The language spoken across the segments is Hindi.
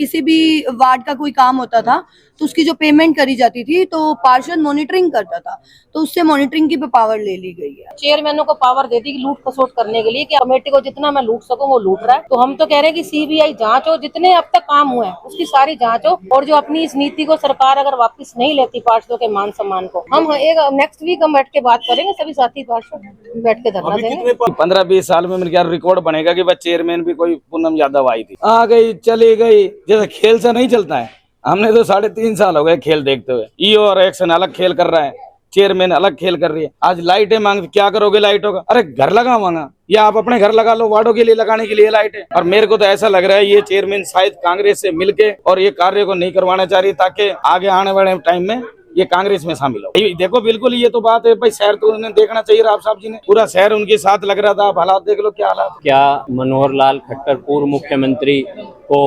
किसी भी वार्ड का कोई काम होता था तो उसकी जो पेमेंट करी जाती थी तो पार्षद मॉनिटरिंग करता था, तो उससे मॉनिटरिंग की पावर ले ली गई है। चेयरमैनों को पावर दे दी कि लूट खसोट करने के लिए कि कमेटी को जितना मैं लूट सकूं वो लूट रहा है। तो हम तो कह रहे हैं कि सीबीआई जांच हो, जितने अब तक काम हुए हैं उसकी सारी जांच हो, और जो अपनी इस नीति को सरकार अगर वापस नहीं लेती पार्षदों के मान सम्मान को, हम एक नेक्स्ट वीक हम बैठ के बात करेंगे, सभी साथी पार्षद बैठ के धरना देंगे। 15-20 साल में मेरे क्या रिकॉर्ड बनेगा कि बस चेयरमैन भी कोई पूनम यादव आई थी, आ गई चली गई, जैसे खेल से नहीं चलता है। हमने तो 3.5 साल हो गए खेल देखते हुए। ईओ और एक्शन अलग खेल कर रहा है, चेयरमैन अलग खेल कर रही है। आज लाइटें मांग, क्या करोगे लाइटों का? अरे घर लगावांगा, या आप अपने घर लगा लो, वार्डों के लिए लगाने के लिए लाइटें। और मेरे को तो ऐसा लग रहा है ये चेयरमैन शायद कांग्रेस से मिलके और ये कार्य को नहीं करवाना चाह रही, ताकि आगे आने वाले टाइम में ये कांग्रेस में शामिल हो। देखो बिल्कुल ये तो बात है भाई, शहर तो उन्हें देखना चाहिए। राव साहब जी ने पूरा शहर उनके साथ लग रहा था, आप हालात देख लो क्या हालात। क्या मनोहर लाल खट्टर पूर्व मुख्यमंत्री को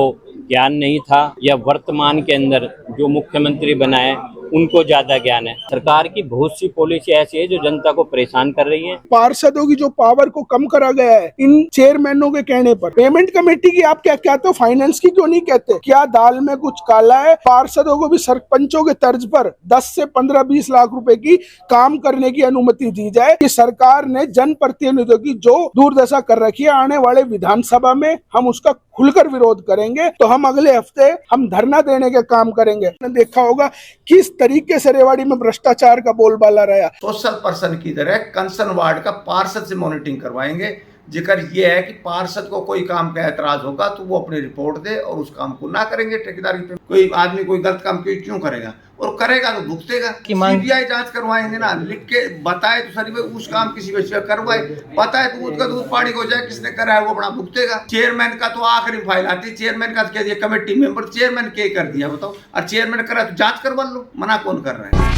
ज्ञान नहीं था, या वर्तमान के अंदर जो मुख्यमंत्री बनाए उनको ज्यादा ज्ञान है? सरकार की बहुत सी पॉलिसी ऐसी है जो जनता को परेशान कर रही है। पार्षदों की जो पावर को कम करा गया है इन चेयरमैनों के कहने पर, पेमेंट कमेटी की आप क्या कहते हो, फाइनेंस की क्यों नहीं कहते? क्या दाल में कुछ काला है? पार्षदों को भी सरपंचों के तर्ज पर 10 से 15-20 लाख रुपए की काम करने की अनुमति दी जाए। कि सरकार ने जनप्रतिनिधियों की जो दुर्दशा कर रखी है, आने वाले विधानसभा में हम उसका खुलकर विरोध करेंगे। तो हम अगले हफ्ते हम धरना देने का काम करेंगे। देखा होगा किस तरीके से रेवाड़ी में भ्रष्टाचार का बोलबाला रहा। सोशल पर्सन की तरह कंसर्न वार्ड का पार्षद से मॉनिटरिंग करवाएंगे। जिक्र ये है कि पार्षद को कोई काम का ऐतराज होगा तो वो अपनी रिपोर्ट दे और उस काम को ना करेंगे ठेकेदारी पे। कोई आदमी कोई गलत काम क्यों करेगा, और करेगा तो भुगतेगा। सीबीआई जांच करवाएंगे ना, लिख के बताए तो सर उस काम किसी वजह से करवाए, बताए तो दूध का दूध पानी हो जाए, किसने करा है वो अपना भुगतेगा। चेयरमैन का तो आखिरी फाइल आती है, चेयरमैन का कह दिया कमेटी मेंबर, चेयरमैन क्या कर दिया बताओ? और चेयरमैन करा तो जांच करवा लो, मना कौन कर रहा है?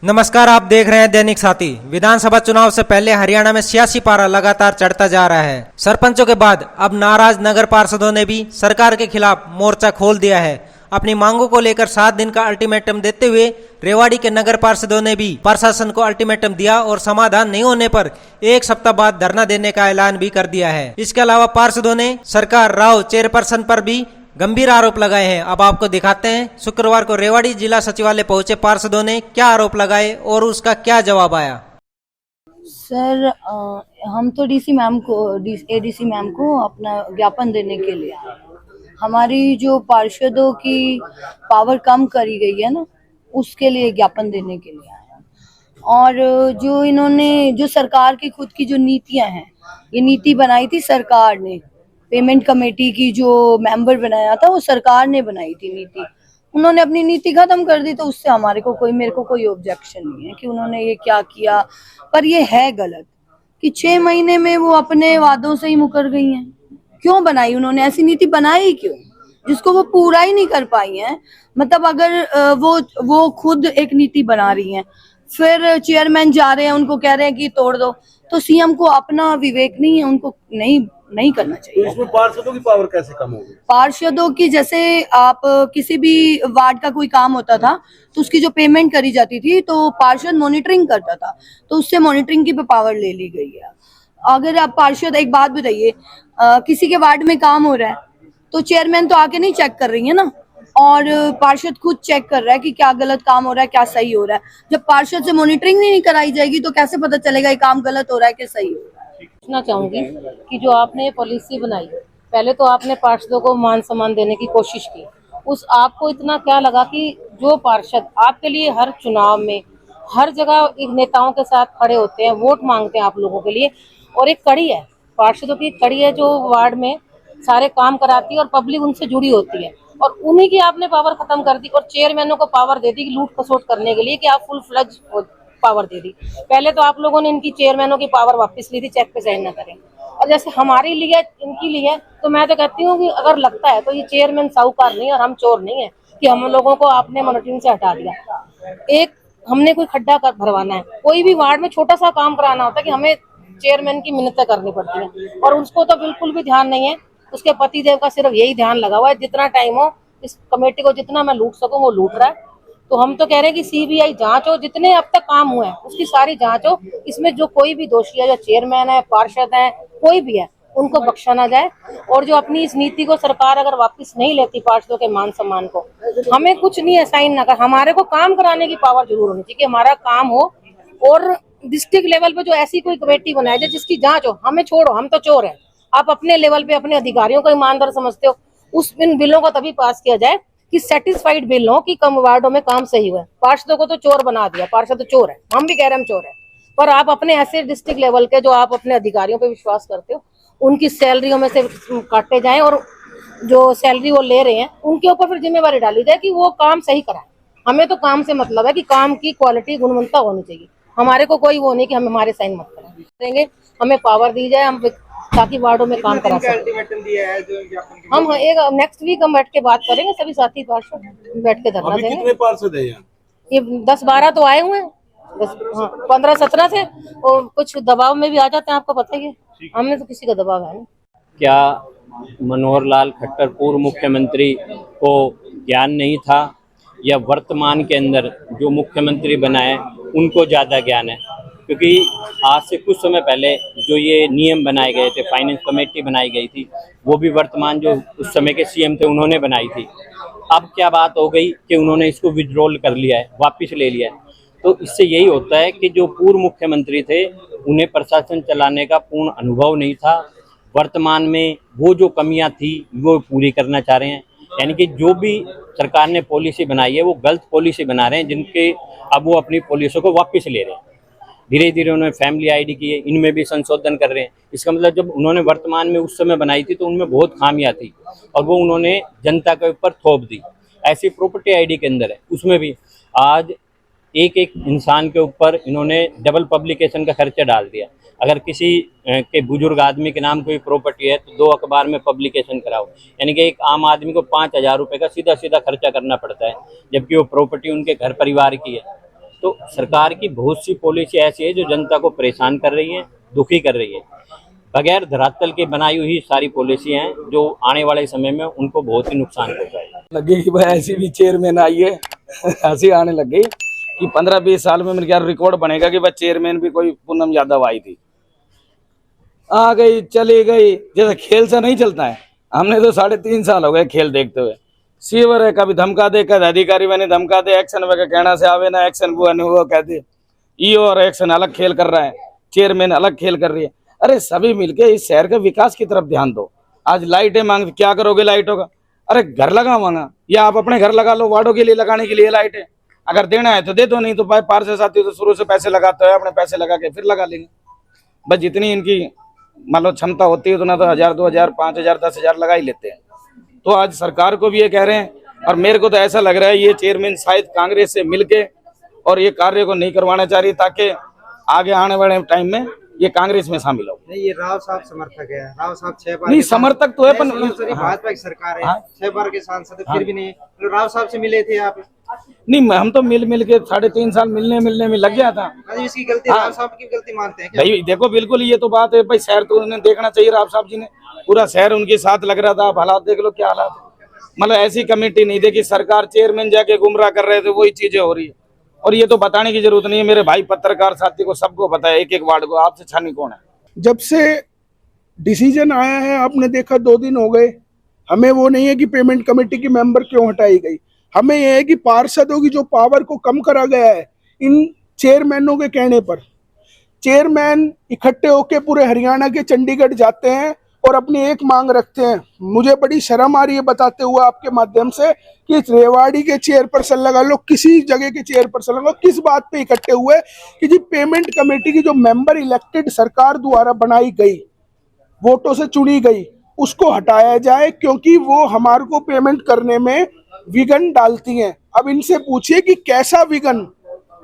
नमस्कार, आप देख रहे हैं दैनिक साथी। विधानसभा चुनाव से पहले हरियाणा में सियासी पारा लगातार चढ़ता जा रहा है। सरपंचों के बाद अब नाराज नगर पार्षदों ने भी सरकार के खिलाफ मोर्चा खोल दिया है। अपनी मांगों को लेकर 7 दिन का अल्टीमेटम देते हुए रेवाड़ी के नगर पार्षदों ने भी प्रशासन को अल्टीमेटम दिया और समाधान नहीं होने पर 1 सप्ताह बाद धरना देने का ऐलान भी कर दिया है। इसके अलावा पार्षदों ने सरकार राव चेयरपर्सन पर भी गंभीर आरोप लगाए हैं। अब आपको दिखाते हैं शुक्रवार को रेवाड़ी जिला सचिवालय पहुंचे पार्षदों ने क्या आरोप लगाए और उसका क्या जवाब आया। सर हम तो एडीसी मैम को अपना ज्ञापन देने के लिए आए। हमारी जो पार्षदों की पावर कम करी गई है ना, उसके लिए ज्ञापन देने के लिए आए हैं। और जो इन्होंने जो सरकार की खुद की जो नीतियां हैं, ये नीति बनाई थी सरकार ने, पेमेंट कमेटी की जो मेंबर बनाया था वो सरकार ने बनाई थी नीति। उन्होंने अपनी नीति खत्म कर दी, तो उससे मेरे को कोई ऑब्जेक्शन नहीं है कि उन्होंने ये क्या किया। पर ये है गलत कि 6 महीने में वो अपने वादों से ही मुकर गई हैं। क्यों बनाई उन्होंने ऐसी नीति? बनाई क्यों जिसको वो पूरा ही नहीं कर पाई हैं? मतलब अगर वो खुद एक नीति बना रही हैं, फिर चेयरमैन जा रहे हैं उनको कह रहे हैं कि तोड़ दो, तो सीएम को अपना विवेक नहीं है, उनको नहीं करना चाहिए। तो इसमें पार्षदों की पावर कैसे कम होगी? पार्षदों की, जैसे आप किसी भी वार्ड का कोई काम होता था तो उसकी जो पेमेंट करी जाती थी तो पार्षद मॉनिटरिंग करता था, तो उससे मॉनिटरिंग की पावर ले ली गई है। अगर आप पार्षद, एक बात बताइए, किसी के वार्ड में काम हो रहा है तो चेयरमैन तो आके नहीं चेक कर रही है ना, और पार्षद खुद चेक कर रहा है कि क्या गलत काम हो रहा है, क्या सही हो रहा है। जब पार्षद से मॉनिटरिंग नहीं कराई जाएगी तो कैसे पता चलेगा ये काम गलत हो रहा है कि सही हो रहा है? पूछना चाहूंगी कि जो आपने ये पॉलिसी बनाई, पहले तो आपने पार्षदों को मान सम्मान देने की कोशिश की, उस आपको इतना क्या लगा कि जो पार्षद आपके लिए हर चुनाव में हर जगह एक नेताओं के साथ खड़े होते हैं, वोट मांगते हैं आप लोगों के लिए, और एक कड़ी है पार्षदों की, कड़ी है जो वार्ड में सारे काम कराती है और पब्लिक उनसे जुड़ी होती है, और उन्हीं की आपने पावर खत्म कर दी और चेयरमैनों को पावर दे दी कि लूट खसोट करने के लिए, कि आप फुल फ्लज पावर दे दी। पहले तो आप लोगों ने इनकी चेयरमैनों की पावर वापस ली थी, चेक पे साइन न करें, और जैसे हमारी ली है इनकी ली है, तो मैं तो कहती हूँ कि अगर लगता है तो ये चेयरमैन साहूकार नहीं और हम चोर नहीं है कि हम लोगों को आपने मॉनिटरिंग से हटा दिया। एक हमने कोई खड्डा भरवाना है, कोई भी वार्ड में छोटा सा काम कराना होता है कि हमें चेयरमैन की मिन्नतें करनी पड़ती हैं, और उसको तो बिल्कुल भी ध्यान नहीं है। उसके पति देव का सिर्फ यही ध्यान लगा हुआ है जितना टाइम हो इस कमेटी को जितना मैं लूट सकूं वो लूट रहा है। तो हम तो कह रहे हैं कि सीबीआई जांच हो, जितने अब तक काम हुए हैं उसकी सारी जांच हो, इसमें जो कोई भी दोषी है, जो चेयरमैन है, पार्षद है, कोई भी है, उनको बख्शा ना जाए। और जो अपनी इस नीति को सरकार अगर वापस नहीं लेती पार्षदों के मान सम्मान को, हमें कुछ नहीं असाइन ना कर, हमारे को काम कराने की पावर जरूर होनी चाहिए कि हमारा काम हो। और डिस्ट्रिक्ट लेवल पे जो ऐसी कोई कमेटी बनाई जाए जिसकी जांच हो। हमें छोड़ो, हम तो चोर हैं, आप अपने लेवल पे अपने अधिकारियों को ईमानदार समझते हो, उस इन बिलों को तभी पास किया जाए कि सेटिस्फाइड बिल हो कि कम वार्डों में काम सही हुआ है। पार्षदों को तो चोर बना दिया, पार्षद तो चोर है, हम भी कह रहे हैं हम चोर है। पर आप अपने ऐसे डिस्ट्रिक्ट लेवल के जो आप अपने अधिकारियों पे विश्वास करते हो, उनकी सैलरियों में से काटे जाएं और जो सैलरी वो ले रहे हैं उनके ऊपर फिर जिम्मेवारी डाली जाए कि वो काम सही कराएं। हमें तो काम से मतलब है कि काम की क्वालिटी गुणवत्ता होनी चाहिए। हमारे को कोई वो नहीं कि हम हमारे साइन मत करेंगे, हमें पावर दी जाए हम ताकि वार्डों में काम करा सकें। हम एक नेक्स्ट वीक हम बैठ के बात करेंगे, सभी साथी पार्षद बैठ के धरना देंगे। कितने पार्षद हैं यहाँ? ये 10-12 तो आए हुए हैं, 15-17 से, और कुछ दबाव में भी आ जाते हैं, आपको पता ही है, हमने तो किसी का दबाव है नहीं। क्या मनोहर लाल खट्टर पूर्व मुख्यमंत्री को ज्ञान नहीं था या वर्तमान के अंदर जो मुख्यमंत्री बनाए उनको ज़्यादा ज्ञान है? क्योंकि आज से कुछ समय पहले जो ये नियम बनाए गए थे, फाइनेंस कमेटी बनाई गई थी, वो भी वर्तमान जो उस समय के सीएम थे उन्होंने बनाई थी। अब क्या बात हो गई कि उन्होंने इसको विड्रॉल कर लिया है, वापस ले लिया है। तो इससे यही होता है कि जो पूर्व मुख्यमंत्री थे उन्हें प्रशासन चलाने का पूर्ण अनुभव नहीं था। वर्तमान में वो जो कमियां थी वो पूरी करना चाह रहे हैं, यानी कि जो भी सरकार ने पॉलिसी बनाई है वो गलत पॉलिसी बना रहे हैं, जिनके अब वो अपनी पॉलिसी को वापस ले रहे हैं। धीरे धीरे उन्होंने फैमिली आईडी की है, इनमें भी संशोधन कर रहे हैं। इसका मतलब जब उन्होंने वर्तमान में उस समय बनाई थी तो उनमें बहुत खामियां थी और वो उन्होंने जनता के ऊपर थोप दी। ऐसी प्रॉपर्टी आईडी के अंदर है, उसमें भी आज एक एक इंसान के ऊपर इन्होंने डबल पब्लिकेशन का खर्चा डाल दिया। अगर किसी के बुजुर्ग आदमी के नाम कोई प्रॉपर्टी है तो 2 अखबार में पब्लिकेशन कराओ, यानी कि एक आम आदमी को 5,000 रुपये का सीधा सीधा खर्चा करना पड़ता है, जबकि वो प्रॉपर्टी उनके घर परिवार की है। तो सरकार की बहुत सी पॉलिसी ऐसी है जो जनता को परेशान कर रही है, दुखी कर रही है। बगैर धरातल के बनाई हुई सारी पॉलिसी हैं जो आने वाले समय में उनको बहुत ही नुकसान पहुंचाएगी। लगे कि भाई ऐसी भी चेयरमैन आई है, हंसी आने लग गई कि 15-20 साल में मेरे क्या रिकॉर्ड बनेगा कि भाई चेयरमैन भी कोई पूनम यादव आई थी, आ गई चली गई, जैसे खेल से नहीं चलता है। हमने तो 3.5 साल हो गए खेल देखते हुए। सीवर है, कभी धमका दे, कभी अधिकारी बने धमका दे, एक्शन वगैरह कहना से आवे ना, एक्शन वो कहते ईओ और एक्शन अलग खेल कर रहा है, चेयरमैन अलग खेल कर रही है। अरे सभी मिलके इस शहर के विकास की तरफ ध्यान दो। आज लाइटें मांग, क्या करोगे लाइटों का? अरे घर लगावांगा, या आप अपने घर लगा लो, वार्डों के लिए लगाने के लिए लाइटें अगर देना है तो दे दो, नहीं तो भाई पार्षद साथी तो शुरू से पैसे लगाते हो, अपने पैसे लगा के फिर लगा लेंगे। बस जितनी इनकी मान लो क्षमता होती है उतना तो 1,000, 2,000, 5,000, 10,000 लगा ही लेते हैं। तो आज सरकार को भी ये कह रहे हैं, और मेरे को तो ऐसा लग रहा है ये चेयरमैन शायद कांग्रेस से मिलके और ये कार्य को नहीं करवाना चाह रही, ताकि आगे आने वाले टाइम में ये कांग्रेस में शामिल हो। नहीं, ये राव साहब समर्थक है, राव साहब 6 बार नहीं समर्थक तो है, पर भाजपा की सरकार है, 6 बार के सांसद फिर भी नहीं। तो राव साहब से मिले थे आप? नहीं, हम तो मिल के 3.5 साल मिलने में लग गया था। इसकी गलती राव साहब की गलती मानते हैं क्या? भाई देखो बिल्कुल ये तो बात है भाई, शहर तो उन्हें देखना चाहिए। राव साहब जी ने पूरा शहर उनके साथ लग रहा था, आप हालात देख लो क्या हालात। मतलब ऐसी कमेटी नहीं देखी, सरकार चेयरमैन जाके गुमराह कर रहे थे, वही चीजें हो रही है। और ये तो बताने की जरूरत नहीं है, मेरे भाई पत्रकार साथी को सबको पता है, एक एक वार्ड को। आपसे छानी कौन है? जब से डिसीजन आया है आपने देखा 2 दिन हो गए, हमें वो नहीं है कि पेमेंट कमेटी की मेंबर क्यों हटाई गई, हमें यह है कि पार्षदों की जो पावर को कम करा गया है इन चेयरमैनों के कहने पर। चेयरमैन इकट्ठे होकर पूरे हरियाणा के चंडीगढ़ जाते हैं और अपनी एक मांग रखते हैं। मुझे बड़ी शर्म आ रही है बताते हुए आपके माध्यम से कि रेवाड़ी के चेयरपर्सन लगा लो, किसी जगह के चेयरपर्सन लगा लो, किस बात पे इकट्ठे हुए कि जी पेमेंट कमेटी की जो मेंबर इलेक्टेड सरकार द्वारा बनाई गई, वोटों से चुनी गई, उसको हटाया जाए, क्योंकि वो हमारे को पेमेंट करने में विघन डालती हैं। अब इनसे पूछिए कि कैसा विघन?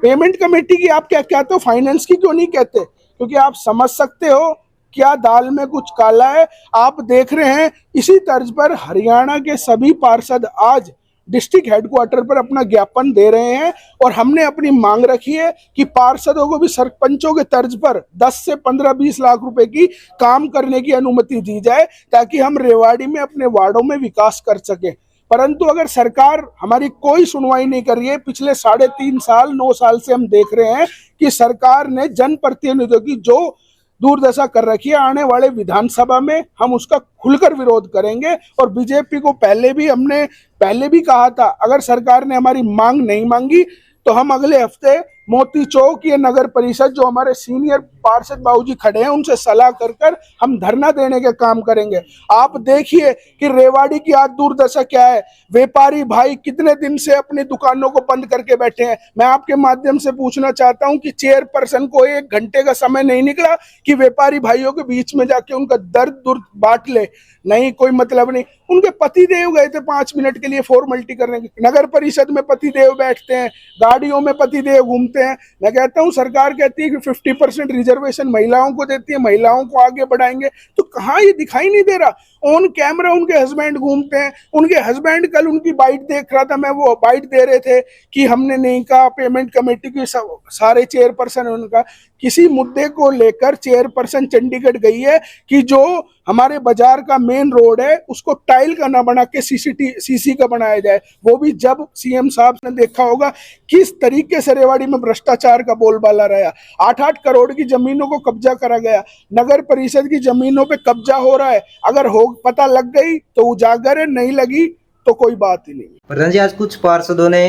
पेमेंट कमेटी की आप क्या कहते हो, फाइनेंस की क्यों नहीं कहते? क्योंकि आप समझ सकते हो क्या दाल में कुछ काला है। आप देख रहे हैं इसी तर्ज पर हरियाणा के सभी पार्षद आज डिस्ट्रिक्ट हेडक्वार्टर पर अपना ज्ञापन दे रहे हैं, और हमने अपनी मांग रखी है कि पार्षदों को भी सरपंचों के तर्ज पर 10 से 15-20 लाख रुपए की काम करने की अनुमति दी जाए, ताकि हम रेवाड़ी में अपने वार्डों में विकास कर सके। परंतु अगर सरकार हमारी कोई सुनवाई नहीं कर रही है, पिछले 3.5 साल 9 साल से हम देख रहे हैं कि सरकार ने जनप्रतिनिधियों की जो दुर्दशा कर रखी है। आने वाले विधानसभा में हम उसका खुलकर विरोध करेंगे और बीजेपी को पहले भी कहा था, अगर सरकार ने हमारी मांग नहीं मांगी तो हम अगले हफ्ते मोती चौक या नगर परिषद, जो हमारे सीनियर पार्षद बाबूजी खड़े हैं, उनसे सलाह कर हम धरना देने के काम करेंगे। आप देखिए कि रेवाड़ी की आज दुर्दशा क्या है। व्यापारी भाई कितने दिन से अपनी दुकानों को बंद करके बैठे हैं। मैं आपके माध्यम से पूछना चाहता हूं कि चेयरपर्सन को 1 घंटे का समय नहीं निकला कि व्यापारी भाइयों के बीच में जाके उनका दर्द बांट ले? नहीं, कोई मतलब नहीं। उनके पतिदेव गए थे 5 मिनट के लिए फॉर्मेलिटी करने की। नगर परिषद में पतिदेव बैठते हैं, गाड़ियों में पतिदेव घूमते हैं। मैं कहता हूं सरकार कहती है कि 50% रिजर्वेशन महिलाओं को देती है, महिलाओं को आगे बढ़ाएंगे, तो कहाँ ये दिखाई नहीं दे रहा? ऑन कैमरा उनके हस्बैंड घूमते हैं। उनके हस्बैंड कल उनकी बाइट देख रहा था मैं, वो बाइट दे रहे थे कि हमने नहीं कहा, पेमेंट कमेटी के सारे चेयरपर्सन, उनका किसी मुद्दे को लेकर चेयरपर्सन चंडीगढ़ गई है कि जो हमारे बाजार का मेन रोड है उसको टाइल का ना बना के सीसी का बनाया जाए। वो भी जब सीएम साहब ने देखा होगा किस तरीके से रेवाड़ी में भ्रष्टाचार का बोलबाला रहा। 8-8 करोड़ की जमीनों को कब्जा करा गया। नगर परिषद की जमीनों पे कब्जा हो रहा है। अगर हो पता लग गई तो उजागर है, नहीं लगी तो कोई बात ही नहीं। प्रधान जी, आज कुछ पार्षदों ने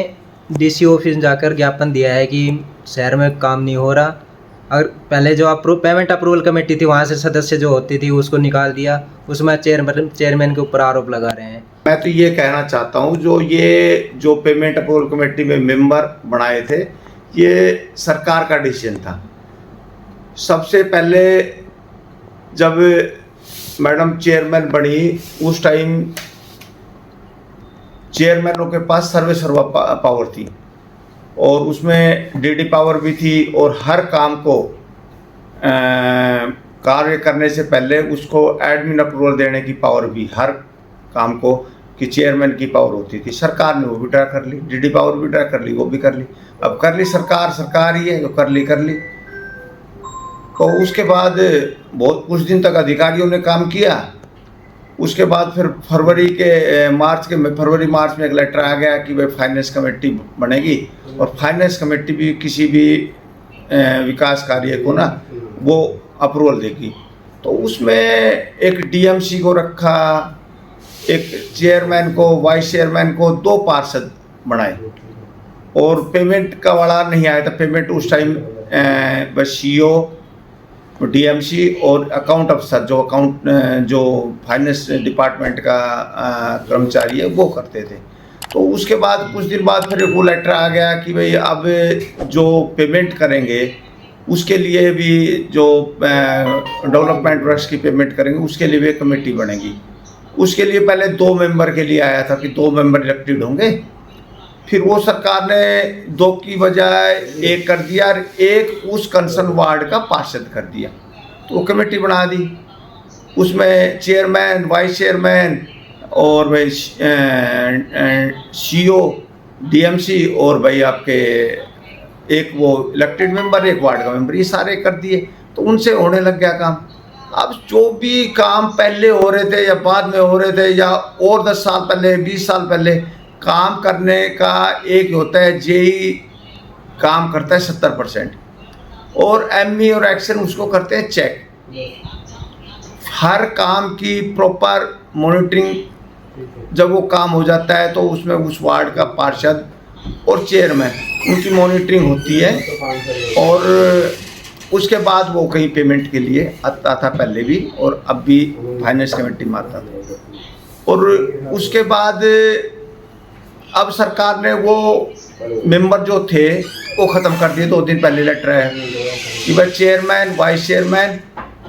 डीसी ऑफिस जाकर ज्ञापन दिया है कि शहर में काम नहीं हो रहा। अगर पहले जो पेमेंट अप्रूवल कमेटी थी वहाँ से सदस्य जो होती थी उसको निकाल दिया, उसमें चेयरमैन के ऊपर आरोप लगा रहे हैं। मैं तो ये कहना चाहता हूँ, जो पेमेंट अप्रूवल कमेटी में मेंबर बनाए थे, ये सरकार का डिसीजन था। सबसे पहले जब मैडम चेयरमैन बनी उस टाइम चेयरमैनों के पास सर्वा पावर थी और उसमें डीडी पावर भी थी और हर काम को कार्य करने से पहले उसको एडमिन अप्रूवल देने की पावर भी, हर काम को कि चेयरमैन की पावर होती थी। सरकार ने वो भी ड्रा कर ली, डीडी पावर भी ड्रा कर ली, वो भी कर ली। अब कर ली सरकार ही है, जो कर ली। तो उसके बाद बहुत कुछ दिन तक अधिकारियों ने काम किया। उसके बाद फिर फरवरी मार्च में एक लेटर आ गया कि भाई फाइनेंस कमेटी बनेगी और फाइनेंस कमेटी भी किसी भी विकास कार्य को ना वो अप्रूवल देगी। तो उसमें एक डीएमसी को रखा, एक चेयरमैन को, वाइस चेयरमैन को, 2 पार्षद बनाए और पेमेंट का वाला नहीं आया था। पेमेंट उस टाइम बस सीओ, डीएमसी और अकाउंट अफसर जो फाइनेंस डिपार्टमेंट का कर्मचारी है वो करते थे। तो उसके बाद कुछ दिन बाद फिर वो लेटर आ गया कि भाई अब जो पेमेंट करेंगे उसके लिए भी, जो डेवलपमेंट वर्क्स की पेमेंट करेंगे उसके लिए भी एक कमेटी बनेगी। उसके लिए पहले 2 मेंबर के लिए आया था कि 2 मेंबर इलेक्टेड होंगे। फिर वो सरकार ने 2 की बजाय 1 कर दिया और 1 उस कंसर्न वार्ड का पार्षद कर दिया। तो वो कमेटी बना दी। उसमें चेयरमैन, वाइस चेयरमैन और भाई सीओ, डीएमसी और भाई आपके एक वो इलेक्टेड मेंबर, 1 वार्ड का मेंबर, ये सारे कर दिए। तो उनसे होने लग गया काम। अब जो भी काम पहले हो रहे थे या बाद में हो रहे थे या और 10 साल पहले, 20 साल पहले, काम करने का एक होता है, जेई काम करता है 70% और एमई और एक्शन उसको करते हैं चेक। हर काम की प्रॉपर मॉनिटरिंग जब वो काम हो जाता है तो उसमें उस वार्ड का पार्षद और चेयरमैन, उनकी मॉनिटरिंग होती है और उसके बाद वो कहीं पेमेंट के लिए आता था पहले भी और अब भी फाइनेंस कमेटी में आता था। और उसके बाद अब सरकार ने वो मेंबर जो थे वो ख़त्म कर दिए। 2 दिन पहले लेटर है कि भाई चेयरमैन, वाइस चेयरमैन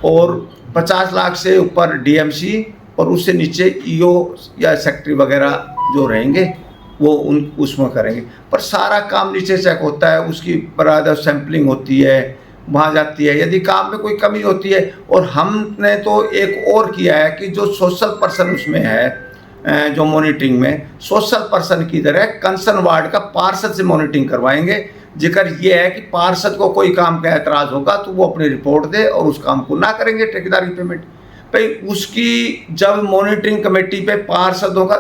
और 50 लाख से ऊपर डीएमसी और उससे नीचे ईओ या सेक्रेटरी वगैरह जो रहेंगे वो उसमें करेंगे। पर सारा काम नीचे चेक होता है, उसकी बराबर सैम्पलिंग होती है, वहाँ जाती है। यदि काम में कोई कमी होती है, और हमने तो एक और किया है कि जो सोशल पर्सन उसमें है, जो मॉनिटरिंग में सोशल पर्सन की तरह कंसर्न वार्ड का पार्षद से मॉनिटरिंग करवाएंगे। जिक्र ये है कि पार्षद को कोई काम का एतराज़ होगा तो वो अपनी रिपोर्ट दे और उस काम को ना करेंगे ठेकेदार की पेमेंट भाई उसकी। जब मॉनिटरिंग कमेटी पे पार्षद होगा,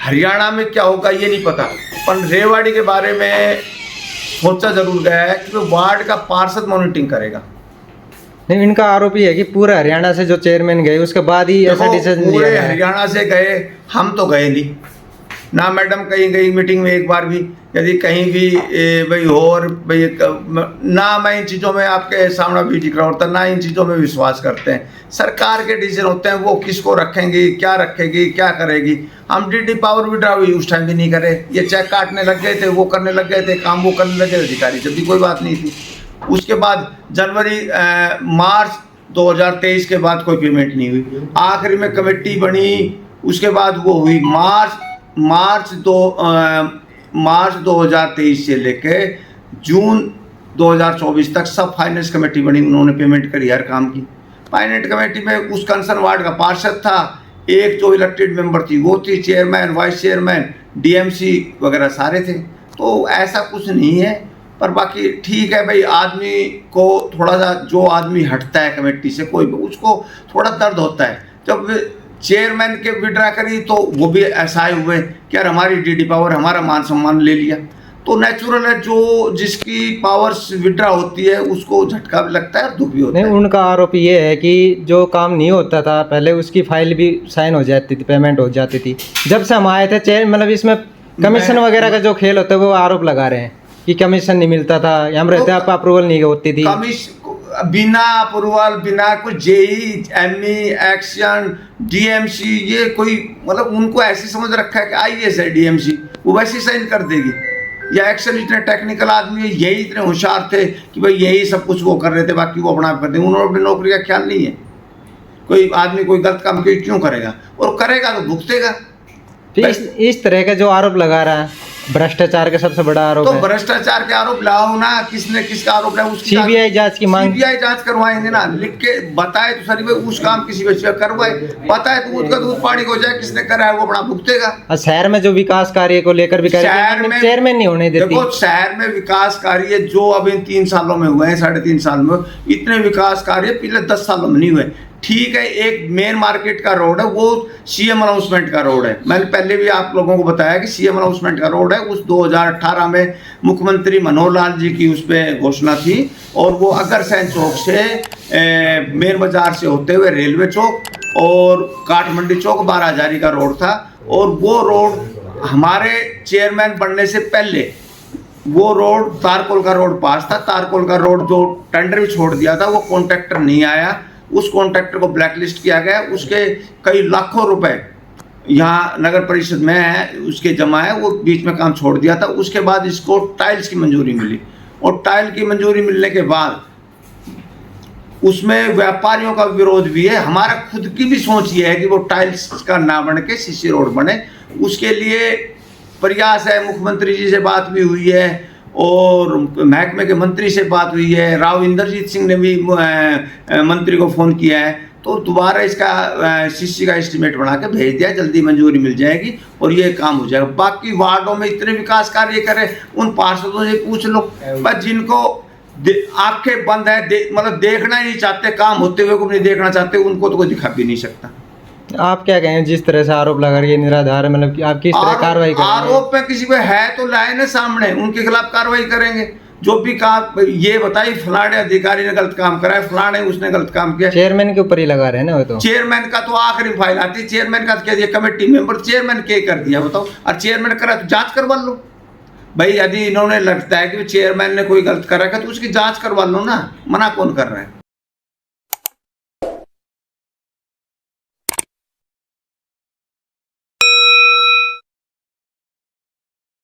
हरियाणा में क्या होगा ये नहीं पता, पर रेवाड़ी के बारे में सोचा जरूर गया है कि वो वार्ड का पार्षद मॉनिटरिंग करेगा नहीं, इनका आरोप ये है कि पूरा हरियाणा से जो चेयरमैन गए उसके बाद ही ऐसा देखो, डिसीजन लिया पूरे गया है। हरियाणा से गए, हम तो गए नहीं ना मैडम, कहीं गई मीटिंग में एक बार भी, यदि कहीं भी भाई हो, और भाई ना मैं इन चीज़ों में आपके सामने भी दिख रहा होता, ना इन चीज़ों में विश्वास करते हैं। सरकार के डिसीजन होते हैं, वो किसको रखेंगी, क्या रखेगी, क्या करेगी। हम डीडी पावर विड्रा हुई उस टाइम भी नहीं करे, ये चेक काटने लग गए थे, वो करने लग गए थे, काम वो करने लगे थे अधिकारी, जब भी कोई बात नहीं थी। उसके बाद मार्च 2023 के बाद कोई पेमेंट नहीं हुई, आखिरी में कमेटी बनी, उसके बाद वो हुई मार्च 2023 से लेके जून 2024 तक सब फाइनेंस कमेटी बनी, उन्होंने पेमेंट करी हर काम की। फाइनेंस कमेटी में उस कंसर्न वार्ड का पार्षद था, एक जो इलेक्टेड मेंबर थी वो थी, चेयरमैन, वाइस चेयरमैन, डीएमसी वगैरह सारे थे। तो ऐसा कुछ नहीं है, पर बाकी ठीक है भाई, आदमी को थोड़ा सा, जो आदमी हटता है कमेटी से कोई, उसको थोड़ा दर्द होता है। जब चेयरमैन के विड्रा करी तो वो भी ऐसा हुए कि यार हमारी डीडी पावर, हमारा मान सम्मान ले लिया, तो नेचुरल है, जो जिसकी पावर्स विड्रा होती है उसको झटका भी लगता है, दुख भी होता है। उनका आरोप ये है कि जो काम नहीं होता था पहले उसकी फाइल भी साइन हो जाती थी, पेमेंट हो जाती थी। जब से हम आए थे चेयर, मतलब इसमें कमीशन वगैरह का जो खेल होता है वो आरोप लगा रहे हैं कि कमीशन नहीं मिलता था, हम रहते आपका अप्रूवल नहीं होती थी, बिना अप्रूवल, बिना कुछ जेई, एमई, एक्शन, डीएमसी, ये कोई मतलब उनको ऐसी समझ रखा है कि आईएएस है डीएमसी, वो वैसे साइन कर देगी। या एक्शन इतने टेक्निकल आदमी है, यही इतने होशियार थे कि भाई यही सब कुछ वो कर रहे थे, बाकी वो अपना कर देंगे। उन्होंने अपनी नौकरी का ख्याल नहीं है। कोई आदमी कोई गलत काम क्यों करेगा, और करेगा तो भुगतेगा। इस तरह का जो आरोप लगा रहा है भ्रष्टाचार का सबसे बड़ा आरोप तो है। भ्रष्टाचार के आरोप लाओ ना, किसने किसका आरोप लगाया, उसकी सीबीआई जांच की मांग, सीबीआई जांच करवाएंगे ना, लिख के बताए तो सर भाई उस काम किसी बच्चे करवाए, बताए तो उसका दूध पानी हो जाए, किसने करा है वो अपना भुगतेगा। और शहर में जो विकास कार्य को लेकर भी चेयरमैन नहीं होने देती। देखो, शहर में विकास कार्य जो अब इन 3 सालों में हुए हैं, 3.5 साल में, इतने विकास कार्य पिछले 10 सालों में नहीं हुए। ठीक है, एक मेन मार्केट का रोड है, वो सीएम अनाउंसमेंट का रोड है। मैंने पहले भी आप लोगों को बताया कि सीएम अनाउंसमेंट का रोड है। उस 2018 में मुख्यमंत्री मनोहर लाल जी की उस पर घोषणा थी, और वो अग्रसेन चौक से मेन बाजार से होते हुए रेलवे चौक और काठमंडी चौक 12 हजारी का रोड था। और वो रोड हमारे चेयरमैन बनने से पहले वो रोड तारकोल का रोड पास था। तारकोल का रोड जो टेंडर भी छोड़ दिया था, वो कॉन्ट्रैक्टर नहीं आया, उस कॉन्ट्रैक्टर को ब्लैकलिस्ट किया गया, उसके कई लाखों रुपए यहाँ नगर परिषद में है, उसके जमा है, वो बीच में काम छोड़ दिया था। उसके बाद इसको टाइल्स की मंजूरी मिली, और टाइल की मंजूरी मिलने के बाद उसमें व्यापारियों का विरोध भी है। हमारा खुद की भी सोच ये है कि वो टाइल्स का ना बन के सीसी रोड बने, उसके लिए प्रयास है। मुख्यमंत्री जी से बात भी हुई है, और महकमे के मंत्री से बात हुई है, राव इंद्रजीत सिंह ने भी मंत्री को फ़ोन किया है, तो दोबारा इसका सीसी का एस्टीमेट बना के भेज दिया, जल्दी मंजूरी मिल जाएगी और ये काम हो जाएगा। बाकी वार्डों में इतने विकास कार्य करें, उन पार्षदों से पूछ लो, बस जिनको आंखें बंद है, मतलब देखना ही नहीं चाहते, काम होते हुए को नहीं देखना चाहते, उनको तो कोई दिखा भी नहीं सकता। आप क्या कहें, जिस तरह से आरोप लगा रही है निराधार है, मतलब कि आप किस तरह कार्रवाई करेंगे? आरोप में किसी को है तो लाए ना सामने, उनके खिलाफ कार्रवाई करेंगे। जो भी काम ये बताइए फलाने अधिकारी ने गलत काम करा है, फलाने उसने गलत काम किया, चेयरमैन के ऊपर ही लगा रहे हैं ना वो तो। चेयरमैन का तो आखिरी फाइल आती है, चेयरमैन का कह दिया कमेटी मेंबर, चेयरमैन क्या कर दिया बताओ, और चेयरमैन करा तो जांच करवा लो भाई। यदि इन्होंने लगता है कि चेयरमैन ने कोई गलत करा है तो उसकी जांच करवा लो ना, मना कौन कर रहा है।